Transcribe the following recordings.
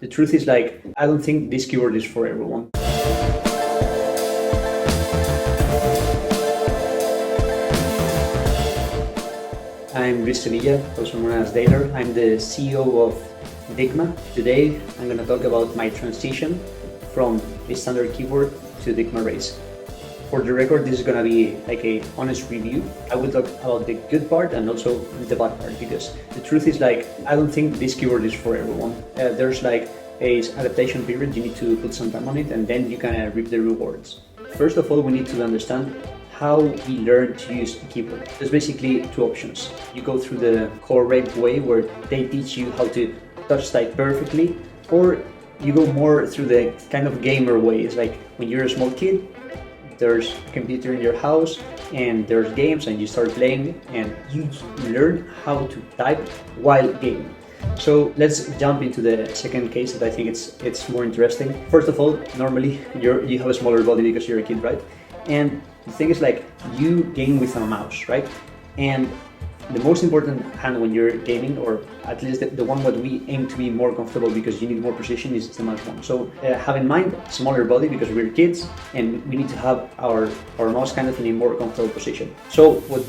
The truth is, like, I don't think this keyboard is for everyone. I'm Luis Sevilla, also known as Deilor. I'm the CEO of Dygma. Today, I'm going to talk about my transition from a standard keyboard to Dygma Raise. For the record, this is going to be like a honest review. I will talk about the good part and also the bad part, because the truth is, like, I don't think this keyboard is for everyone. There's like a adaptation period. You need to put some time on it, and then you can reap the rewards. First of all, we need to understand how we learn to use a keyboard. There's basically two options. You go through the correct way, where they teach you how to touch type perfectly, or you go more through the kind of gamer way. It's like when you're a small kid, there's a computer in your house and there's games, and you start playing and you learn how to type while gaming. So let's jump into the second case that I think it's more interesting. First of all, normally you have a smaller body because you're a kid, right? And the thing is, like, you game with a mouse, right? And the most important hand when you're gaming, or at least the one that we aim to be more comfortable because you need more precision, is the mouse one. So have in mind smaller body because we're kids and we need to have our mouse kind of in a more comfortable position. So what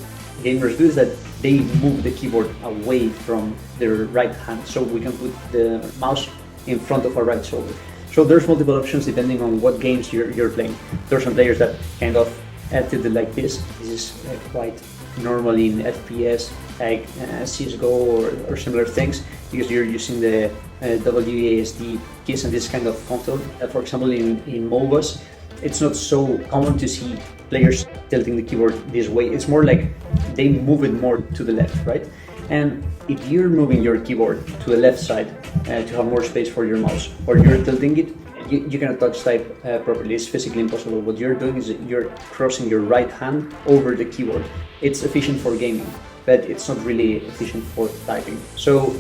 gamers do is that they move the keyboard away from their right hand, so we can put the mouse in front of our right shoulder. So there's multiple options depending on what games you're playing. There's some players that kind of did it like this. This is quite normal in FPS, like CSGO or similar things, because you're using the WASD keys, and this kind of comfortable. For example, in MOBAs, it's not so common to see players tilting the keyboard this way. It's more like they move it more to the left, right? And if you're moving your keyboard to the left side to have more space for your mouse, or you're tilting it, you cannot touch type properly. It's physically impossible. What you're doing is you're crossing your right hand over the keyboard. It's efficient for gaming, but it's not really efficient for typing. So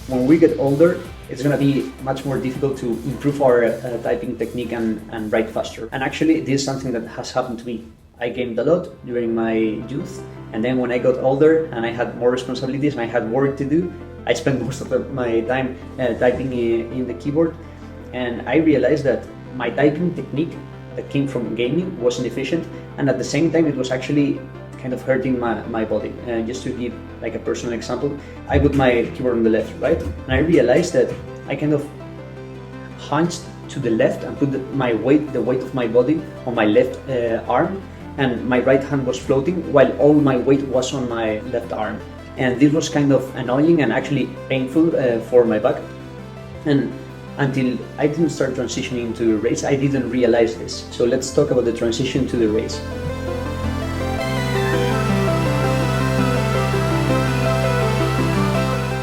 when we get older, it's going to be much more difficult to improve our typing technique and write faster. And actually, this is something that has happened to me. I gamed a lot during my youth, and then when I got older and I had more responsibilities and I had work to do, I spent most of my time typing in the keyboard. And I realized that my typing technique that came from gaming wasn't efficient, and at the same time it was actually kind of hurting my body. Just to give like a personal example, I put my keyboard on the left, right? And I realized that I kind of hunched to the left and put the weight of my body on my left arm, and my right hand was floating while all my weight was on my left arm. And this was kind of annoying and actually painful for my back. And until I didn't start transitioning to Raise, I didn't realize this. So let's talk about the transition to the Raise.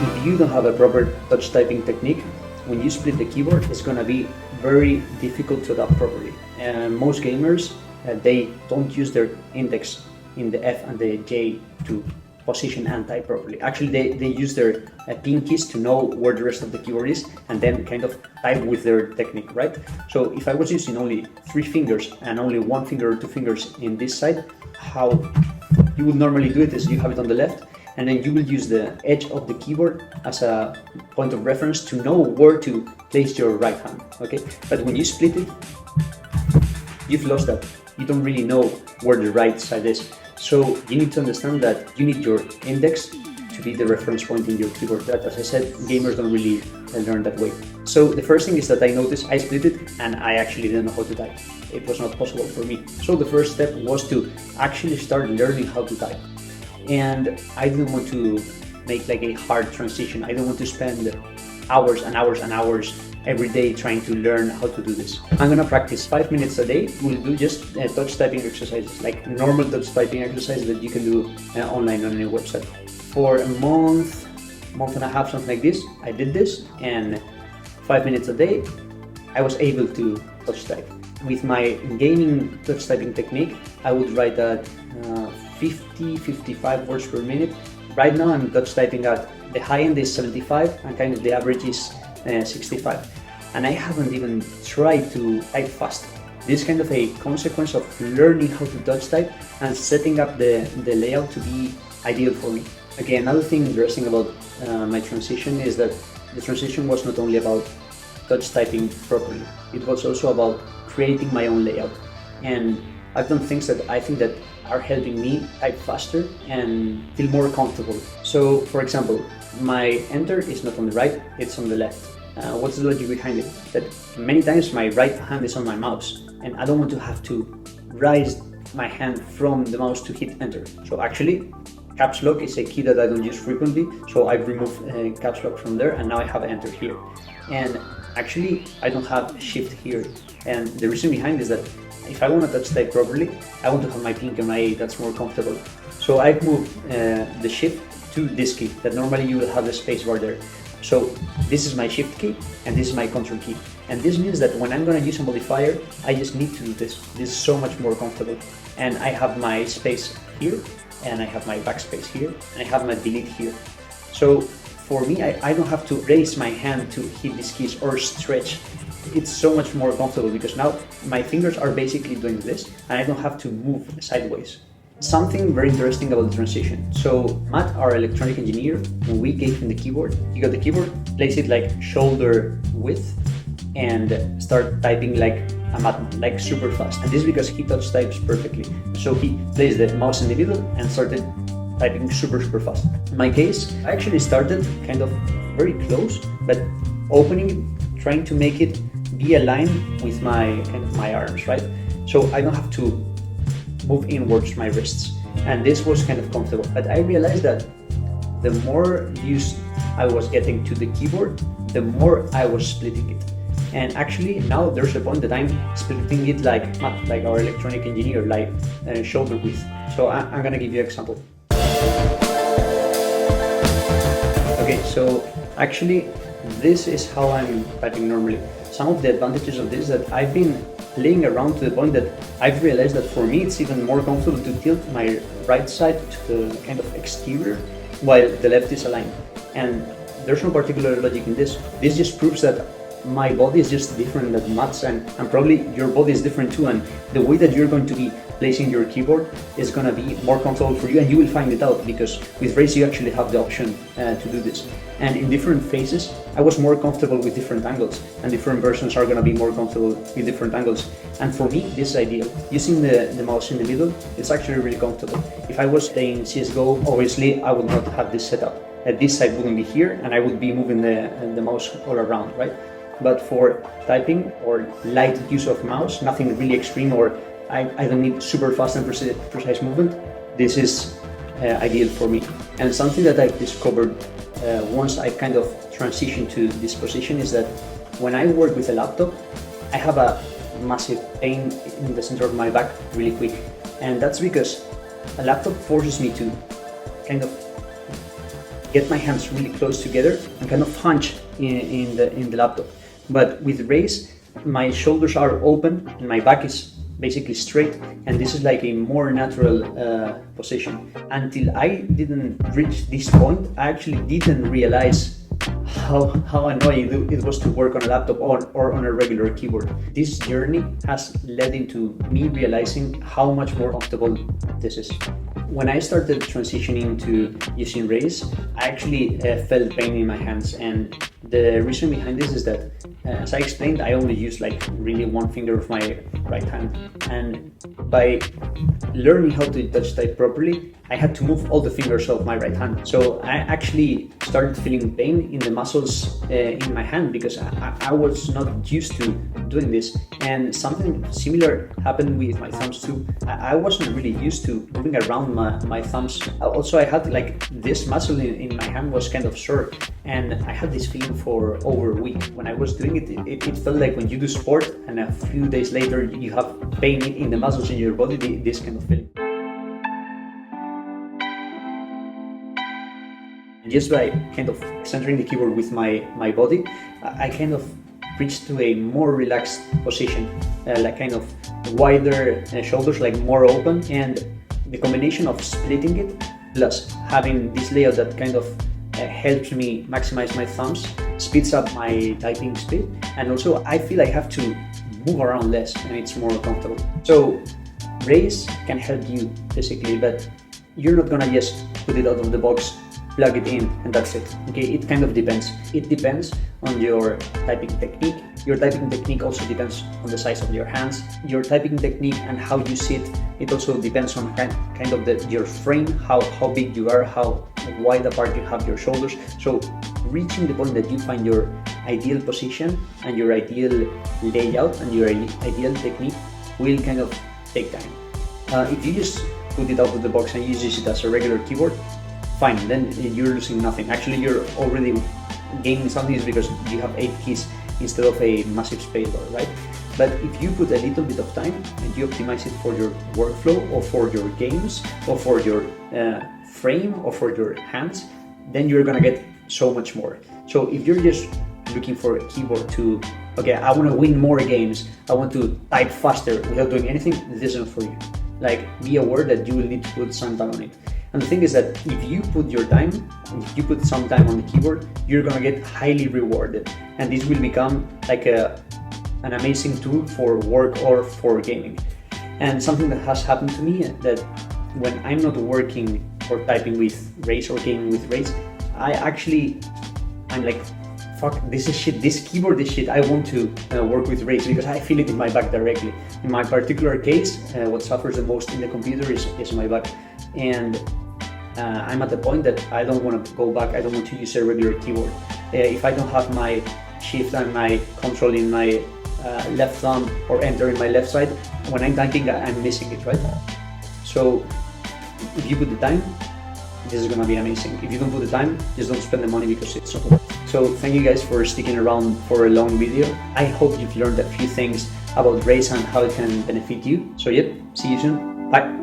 If you don't have a proper touch typing technique, when you split the keyboard, it's going to be very difficult to adapt properly. And most gamers, they don't use their index in the F and the J to position and type properly. Actually, they use their pinkies to know where the rest of the keyboard is, and then kind of type with their technique, right? So if I was using only 3 fingers and only 1 finger or 2 fingers in this side, how you would normally do it is you have it on the left, and then you will use the edge of the keyboard as a point of reference to know where to place your right hand, okay? But when you split it, you've lost that. You don't really know where the right side is. So you need to understand that you need your index to be the reference point in your keyboard. That, as I said, gamers don't really learn that way. So the first thing is that I noticed I split it and I actually didn't know how to type. It was not possible for me. So the first step was to actually start learning how to type. And I didn't want to make like a hard transition. I didn't want to spend hours and hours and hours every day trying to learn how to do this. I'm gonna practice 5 minutes a day. We'll do just touch typing exercises, like normal touch typing exercises that you can do online on any website. For a month and a half, something like this, I did this, and 5 minutes a day, I was able to touch type. With my gaming touch typing technique, I would write at 55 words per minute. Right now I'm touch typing at the high end is 75 and kind of the average is 65, and I haven't even tried to type fast. This is kind of a consequence of learning how to touch type and setting up the layout to be ideal for me. Okay, another thing interesting about my transition is that the transition was not only about touch typing properly. It was also about creating my own layout. And I've done things that I think that are helping me type faster and feel more comfortable. So, for example, my enter is not on the right, it's on the left. What's the logic behind it? That many times my right hand is on my mouse and I don't want to have to raise my hand from the mouse to hit enter. So actually, caps lock is a key that I don't use frequently, so I've removed caps lock from there and now I have enter here. And actually, I don't have shift here. And the reason behind is that if I want to touch type properly, I want to have my pinky on my A, that's more comfortable. So I've moved the shift to this key, that normally you will have the space bar there. So this is my shift key and this is my control key. And this means that when I'm going to use a modifier, I just need to do this. This is so much more comfortable. And I have my space here, and I have my backspace here, and I have my delete here. So for me, I don't have to raise my hand to hit these keys or stretch. It's so much more comfortable because now my fingers are basically doing this and I don't have to move sideways. Something very interesting about the transition. So Matt, our electronic engineer, when we gave him the keyboard, he got the keyboard, place it like shoulder width and start typing like a madman, like super fast. And this is because he touch types perfectly. So he placed the mouse in the middle and started typing super fast. In my case, I actually started kind of very close, but opening it, trying to make it be aligned with my arms, right? So I don't have to move inwards my wrists. And this was kind of comfortable. But I realized that the more used I was getting to the keyboard, the more I was splitting it. And actually now there's a point that I'm splitting it like our electronic engineer, like shoulder width. So I'm gonna give you an example. Okay, so actually this is how I'm typing normally. Some of the advantages of this is that I've been playing around to the point that I've realized that for me it's even more comfortable to tilt my right side to the kind of exterior while the left is aligned. And there's no particular logic in this. This just proves that my body is just different than Matt's, and probably your body is different too, and the way that you're going to be placing your keyboard is going to be more comfortable for you, and you will find it out because with Raise you actually have the option to do this. And in different phases I was more comfortable with different angles, and different persons are going to be more comfortable with different angles. And for me this is ideal. Using the mouse in the middle, it's actually really comfortable. If I was playing CSGO, obviously I would not have this setup. This side wouldn't be here and I would be moving the mouse all around, right? But for typing or light use of mouse, nothing really extreme, or I don't need super fast and precise movement, this is ideal for me. And something that I've discovered once I kind of transitioned to this position is that when I work with a laptop, I have a massive pain in the center of my back really quick. And that's because a laptop forces me to kind of get my hands really close together and kind of hunch in the laptop. But with Raise, my shoulders are open and my back is basically straight, and this is like a more natural position. Until I didn't reach this point, I actually didn't realize how annoying it was to work on a laptop or on a regular keyboard. This journey has led into me realizing how much more comfortable this is. When I started transitioning to using Raise, I actually felt pain in my hands, and the reason behind this is that, as I explained, I only use like really one finger of my right hand, and by learning how to touch type properly, I had to move all the fingers of my right hand. So I actually started feeling pain in the muscles in my hand because I was not used to doing this. And something similar happened with my thumbs too. I wasn't really used to moving around my thumbs. Also, I had like this muscle in my hand was kind of sore, and I had this feeling for over a week. When I was doing it, it felt like when you do sport and a few days later you have pain in the muscles in your body, this kind of feeling. And just by kind of centering the keyboard with my body, I kind of reached to a more relaxed position, like kind of wider shoulders, like more open, and the combination of splitting it plus having this layout that kind of helps me maximize my thumbs, speeds up my typing speed, and also I feel I have to move around less and it's more comfortable. So Raise can help you basically, but you're not gonna just put it out of the box, plug it in, and that's it. Okay, it kind of depends. It depends on your typing technique. Your typing technique also depends on the size of your hands. Your typing technique and how you sit, it also depends on kind of your frame, how big you are, how wide apart you have your shoulders. So reaching the point that you find your ideal position and your ideal layout and your ideal technique will kind of take time. If you just put it out of the box and you use it as a regular keyboard, fine, then you're losing nothing. Actually, you're already gaining something because you have 8 keys instead of a massive spacebar, right? But if you put a little bit of time and you optimize it for your workflow or for your games or for your frame or for your hands, then you're gonna get so much more. So if you're just looking for a keyboard to, okay, I want to win more games, I want to type faster without doing anything, this isn't for you. Like, be aware that you will need to put some time on it. And the thing is that if you put your time, if you put some time on the keyboard, you're gonna get highly rewarded. And this will become like an amazing tool for work or for gaming. And something that has happened to me, that when I'm not working or typing with Raise or gaming with Raise, I'm like, fuck, this is shit, this keyboard is shit, I want to work with Raise because I feel it in my back directly. In my particular case, what suffers the most in the computer is my back. And I'm at the point that I don't want to go back, I don't want to use a regular keyboard. If I don't have my shift and my control in my left thumb or enter in my left side, when I'm typing, I'm missing it, right? So if you put the time, this is gonna be amazing. If you don't put the time, just don't spend the money because it's not worth it. So thank you guys for sticking around for a long video. I hope you've learned a few things about Raise and how it can benefit you. So yep, see you soon. Bye.